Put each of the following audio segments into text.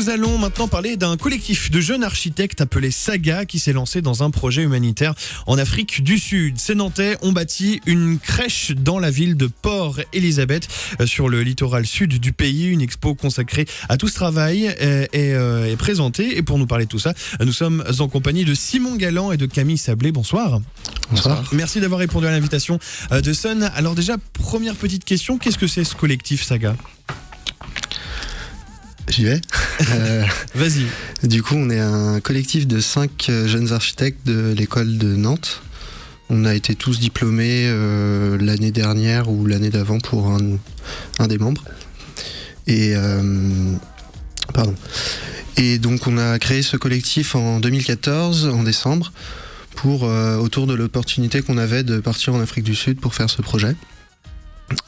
nous allons maintenant parler d'un collectif de jeunes architectes appelé Saga qui s'est lancé dans un projet humanitaire en Afrique du Sud. Ces Nantais ont bâti une crèche dans la ville de Port-Elizabeth sur le littoral sud du pays. Une expo consacrée à tout ce travail est présentée. Et pour nous parler de tout ça, nous sommes en compagnie de Simon Galland et de Camille Sablé. Bonsoir. Bonsoir. Merci d'avoir répondu à l'invitation de Sun. Alors déjà, première petite question, qu'est-ce que c'est ce collectif Saga ? J'y vais. Vas-y. Du coup, on est un collectif de 5 jeunes architectes de l'école de Nantes. On a été tous diplômés l'année dernière ou l'année d'avant pour un des membres. Et donc on a créé ce collectif en 2014, en décembre, autour de l'opportunité qu'on avait de partir en Afrique du Sud pour faire ce projet.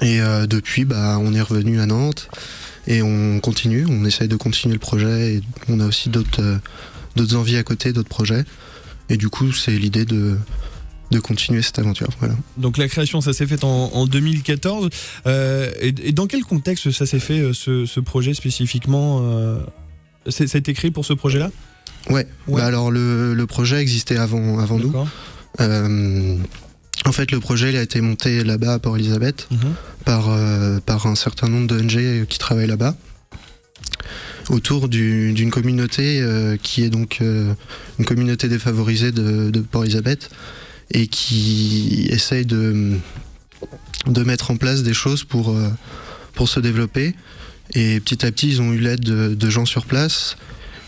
Et depuis, on est revenu à Nantes. Et on essaye de continuer le projet et on a aussi d'autres envies à côté, d'autres projets. Et du coup, c'est l'idée de continuer cette aventure. Voilà. Donc la création, ça s'est fait en 2014. Et dans quel contexte ça s'est fait, ce projet spécifiquement ça a été créé pour ce projet-là ? Ouais. Alors le projet existait avant nous. En fait, le projet il a été monté là-bas à Port-Elizabeth par un certain nombre d'ONG qui travaillent là-bas autour d'une communauté qui est donc une communauté défavorisée de Port-Elizabeth et qui essaye de mettre en place des choses pour se développer. Et petit à petit, ils ont eu l'aide de gens sur place.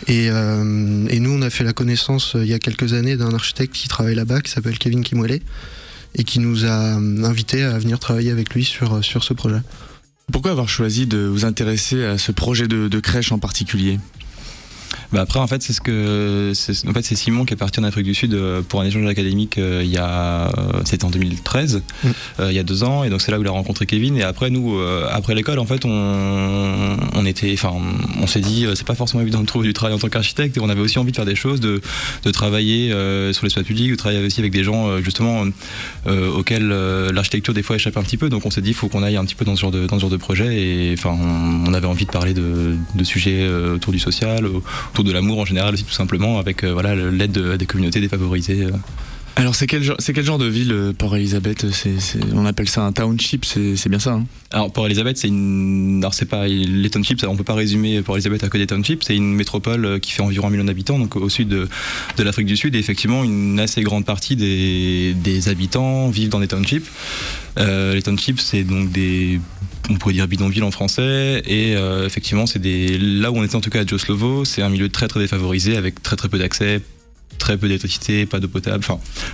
Et nous, on a fait la connaissance il y a quelques années d'un architecte qui travaille là-bas, qui s'appelle Kevin Kimwele, et qui nous a invités à venir travailler avec lui sur ce projet. Pourquoi avoir choisi de vous intéresser à ce projet de crèche en particulier ? Après, en fait, c'est Simon qui est parti en Afrique du Sud pour un échange académique c'était en 2013, il y a 2 ans, et donc c'est là où il a rencontré Kevin. Et après, nous, après l'école, en fait, on s'est dit, c'est pas forcément évident de trouver du travail en tant qu'architecte, et on avait aussi envie de faire des choses, de travailler sur l'espace public, de travailler aussi avec des gens justement auxquels l'architecture des fois échappe un petit peu. Donc on s'est dit, il faut qu'on aille un petit peu dans ce genre de projet. Et on avait envie de parler de sujets autour du social, autour de l'amour en général aussi, tout simplement, avec l'aide à des communautés défavorisées. Alors c'est quel genre de ville, Port-Elizabeth ? On appelle ça un township, c'est bien ça, hein ? Alors Port-Elizabeth, c'est pas les townships, on peut pas résumer Port-Elizabeth à que des townships. C'est une métropole qui fait environ 1 million d'habitants, donc au sud de l'Afrique du Sud, et effectivement une assez grande partie des habitants vivent dans des townships. Les townships, c'est donc on pourrait dire bidonville en français, et effectivement c'est là où on était en tout cas à Joslovo, c'est un milieu très très défavorisé avec très très peu d'accès, très peu d'électricité, pas d'eau potable,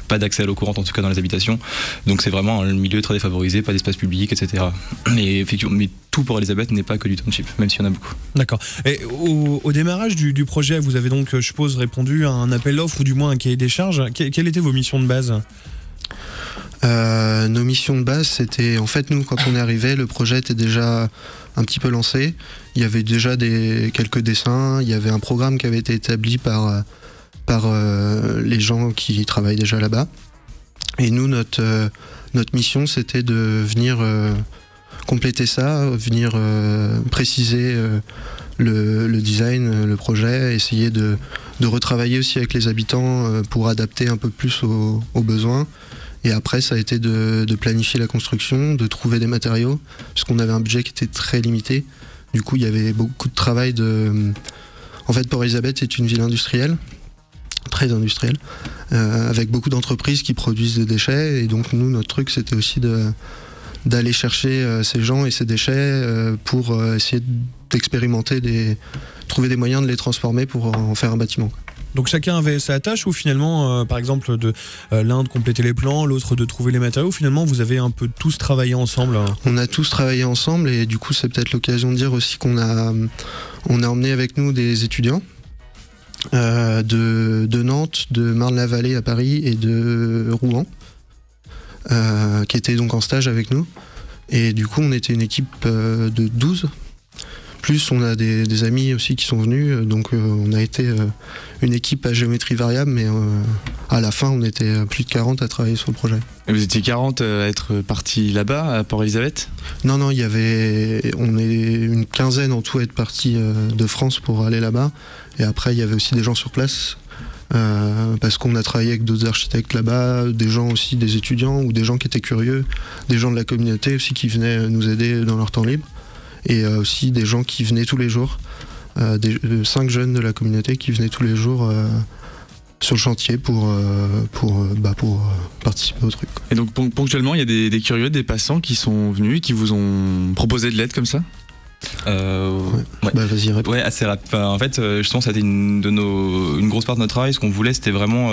pas d'accès à l'eau courante en tout cas dans les habitations. Donc c'est vraiment un milieu très défavorisé, pas d'espace public, etc. Mais effectivement, tout Port-Elizabeth n'est pas que du township, même s'il y en a beaucoup. D'accord. Et au démarrage du projet, vous avez donc, je suppose, répondu à un appel d'offres ou du moins un cahier des charges. Quelles étaient vos missions de base ? Nos missions de base, c'était, en fait, nous, quand on est arrivé, le projet était déjà un petit peu lancé. Il y avait déjà quelques dessins, il y avait un programme qui avait été établi par les gens qui travaillent déjà là-bas. Et nous, notre mission, c'était de venir compléter ça, venir préciser le design, le projet, essayer de retravailler aussi avec les habitants pour adapter un peu plus aux besoins. Et après, ça a été de planifier la construction, de trouver des matériaux, parce qu'on avait un budget qui était très limité. Du coup, il y avait beaucoup de travail En fait, Port-Elizabeth est une ville industrielle, très industrielle, avec beaucoup d'entreprises qui produisent des déchets. Et donc, nous, notre truc, c'était aussi d'aller chercher ces gens et ces déchets pour essayer d'expérimenter, trouver des moyens de les transformer pour en faire un bâtiment. Donc chacun avait sa tâche, ou finalement, par exemple, l'un de compléter les plans, l'autre de trouver les matériaux, finalement vous avez un peu tous travaillé ensemble ? On a tous travaillé ensemble, et du coup c'est peut-être l'occasion de dire aussi qu'on a emmené avec nous des étudiants de Nantes, de Marne-la-Vallée à Paris et de Rouen, qui étaient donc en stage avec nous. Et du coup on était une équipe de 12, Plus on a des amis aussi qui sont venus, donc on a été une équipe à géométrie variable, mais à la fin on était plus de 40 à travailler sur le projet. Et vous étiez 40 à être partis là-bas, à Port-Élisabeth ? Non, on est une quinzaine en tout à être partis de France pour aller là-bas, et après il y avait aussi des gens sur place. Parce qu'on a travaillé avec d'autres architectes là-bas, des gens aussi, des étudiants ou des gens qui étaient curieux, des gens de la communauté aussi qui venaient nous aider dans leur temps libre, et aussi des gens qui venaient tous les jours, 5 jeunes de la communauté qui venaient tous les jours sur le chantier pour participer au truc. Et donc ponctuellement, il y a des curieux, des passants qui sont venus et qui vous ont proposé de l'aide comme ça ? Ouais. Bah, vas-y, réponds. Ouais, assez rapide. Enfin, en fait, justement, ça a été une grosse part de notre travail. Ce qu'on voulait, c'était vraiment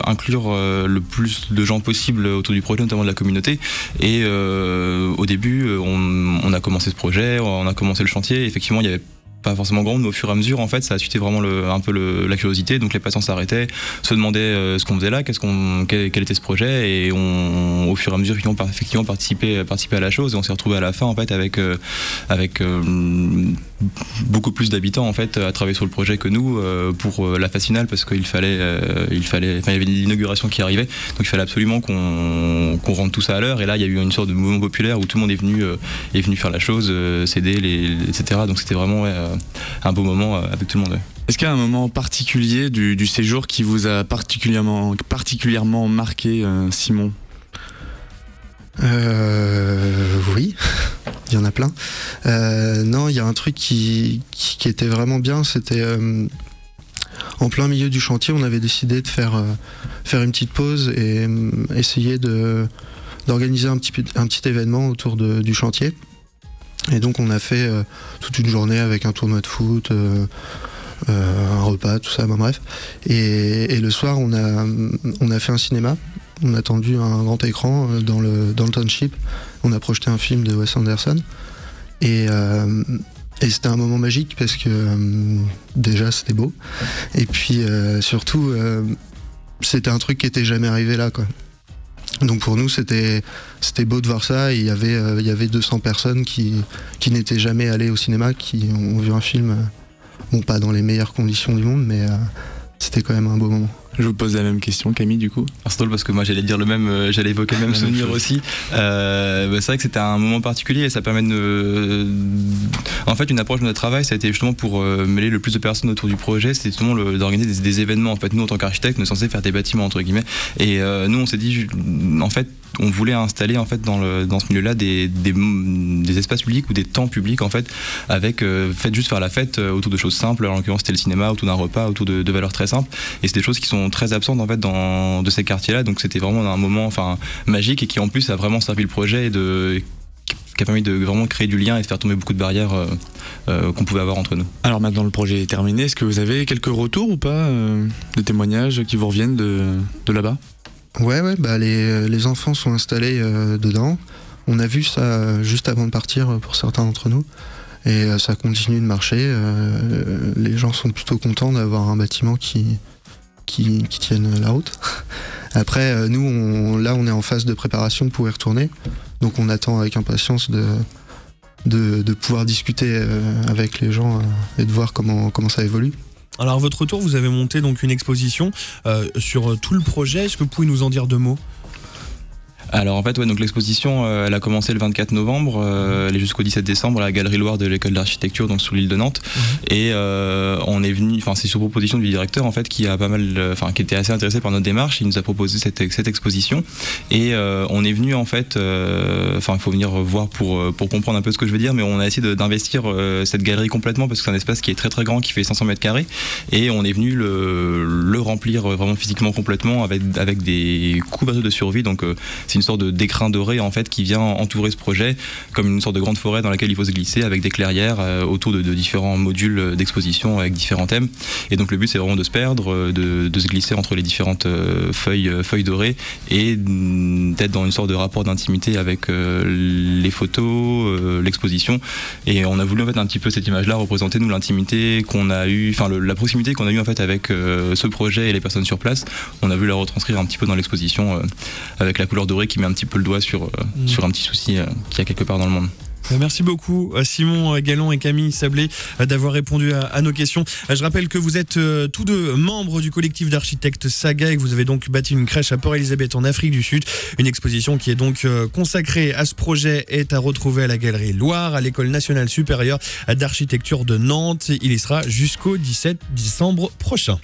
inclure le plus de gens possible autour du projet, notamment de la communauté. Et au début, on a commencé ce projet, on a commencé le chantier. Effectivement, il y avait pas forcément grande, mais au fur et à mesure, en fait, ça a suscité vraiment un peu la curiosité. Donc les patients s'arrêtaient, se demandaient ce qu'on faisait là, quel était ce projet, et au fur et à mesure, effectivement participer à la chose. Et on s'est retrouvé à la fin, en fait, avec beaucoup plus d'habitants, en fait, à travailler sur le projet que nous pour la phase finale, parce qu'il il y avait l'inauguration qui arrivait, donc il fallait absolument qu'on rende tout ça à l'heure. Et là, il y a eu une sorte de mouvement populaire où tout le monde est venu faire la chose, s'aider, etc. Donc c'était vraiment un beau moment avec tout le monde. Ouais. Est-ce qu'il y a un moment particulier du séjour qui vous a particulièrement marqué, Simon ? Oui, il y en a plein. Non, il y a un truc qui était vraiment bien, c'était en plein milieu du chantier, on avait décidé de faire une petite pause et essayer d'organiser un petit événement autour du chantier. Et donc on a fait toute une journée avec un tournoi de foot, un repas, tout ça, bref. Et le soir, on a fait un cinéma. On a tendu un grand écran dans le township. On a projeté un film de Wes Anderson. Et c'était un moment magique parce que déjà c'était beau. Et puis surtout, c'était un truc qui était jamais arrivé là, quoi. Donc pour nous c'était beau de voir ça, et il y avait 200 personnes qui n'étaient jamais allées au cinéma, qui ont vu un film, bon, pas dans les meilleures conditions du monde, mais c'était quand même un beau moment. Je vous pose la même question, Camille, du coup. C'est drôle parce que moi j'allais évoquer le même souvenir aussi. C'est vrai que c'était un moment particulier et ça permet en fait, une approche de notre travail, ça a été justement pour mêler le plus de personnes autour du projet. C'était justement d'organiser des événements. En fait, nous en tant qu'architectes, on est censé faire des bâtiments entre guillemets. Et nous, on s'est dit, en fait, on voulait installer en fait dans ce milieu-là des espaces publics ou des temps publics en fait, avec faites juste faire la fête autour de choses simples. En l'occurrence, c'était le cinéma, autour d'un repas, autour de valeurs très simples. Et c'est des choses qui sont très absentes en fait de ces quartiers-là. Donc c'était vraiment un moment, magique, et qui en plus a vraiment servi le projet qui a permis de vraiment créer du lien et de faire tomber beaucoup de barrières qu'on pouvait avoir entre nous. Alors maintenant, le projet est terminé. Est-ce que vous avez quelques retours ou pas, de témoignages qui vous reviennent de là-bas ? Ouais, bah les enfants sont installés dedans. On a vu ça juste avant de partir pour certains d'entre nous, et ça continue de marcher. Les gens sont plutôt contents d'avoir un bâtiment qui tienne la route. Après, nous, on est en phase de préparation pour y retourner, donc on attend avec impatience de pouvoir discuter avec les gens et de voir comment ça évolue. Alors à votre retour, vous avez monté donc une exposition sur tout le projet. Est-ce que vous pouvez nous en dire 2 mots ? Alors en fait, donc l'exposition, elle a commencé le 24 novembre, elle est jusqu'au 17 décembre à la Galerie Loire de l'école d'architecture, donc sur l'île de Nantes. Et on est venu, c'est sur proposition du directeur en fait, qui était assez intéressé par notre démarche. Il nous a proposé cette exposition, et on est venu en fait, il faut venir voir pour comprendre un peu ce que je veux dire, mais on a essayé d'investir cette galerie complètement, parce que c'est un espace qui est très très grand, qui fait 500 mètres carrés, et on est venu le remplir vraiment physiquement complètement avec des couvertures de survie. Donc c'est une sorte d'écrin doré en fait qui vient entourer ce projet comme une sorte de grande forêt dans laquelle il faut se glisser, avec des clairières autour de différents modules d'exposition avec différents thèmes. Et donc le but, c'est vraiment de se perdre, de se glisser entre les différentes feuilles dorées, et d'être dans une sorte de rapport d'intimité avec les photos, l'exposition. Et on a voulu en fait un petit peu cette image-là représenter nous l'intimité qu'on a eu, la proximité qu'on a eu en fait avec ce projet et les personnes sur place. On a voulu la retranscrire un petit peu dans l'exposition avec la couleur dorée qui met un petit peu le doigt sur un petit souci qu'il y a quelque part dans le monde. Merci beaucoup Simon Gallon et Camille Sablé d'avoir répondu à nos questions. Je rappelle que vous êtes tous deux membres du collectif d'architectes Saga et que vous avez donc bâti une crèche à Port-Elizabeth en Afrique du Sud. Une exposition qui est donc consacrée à ce projet est à retrouver à la Galerie Loire, à l'École nationale supérieure d'architecture de Nantes. Il y sera jusqu'au 17 décembre prochain.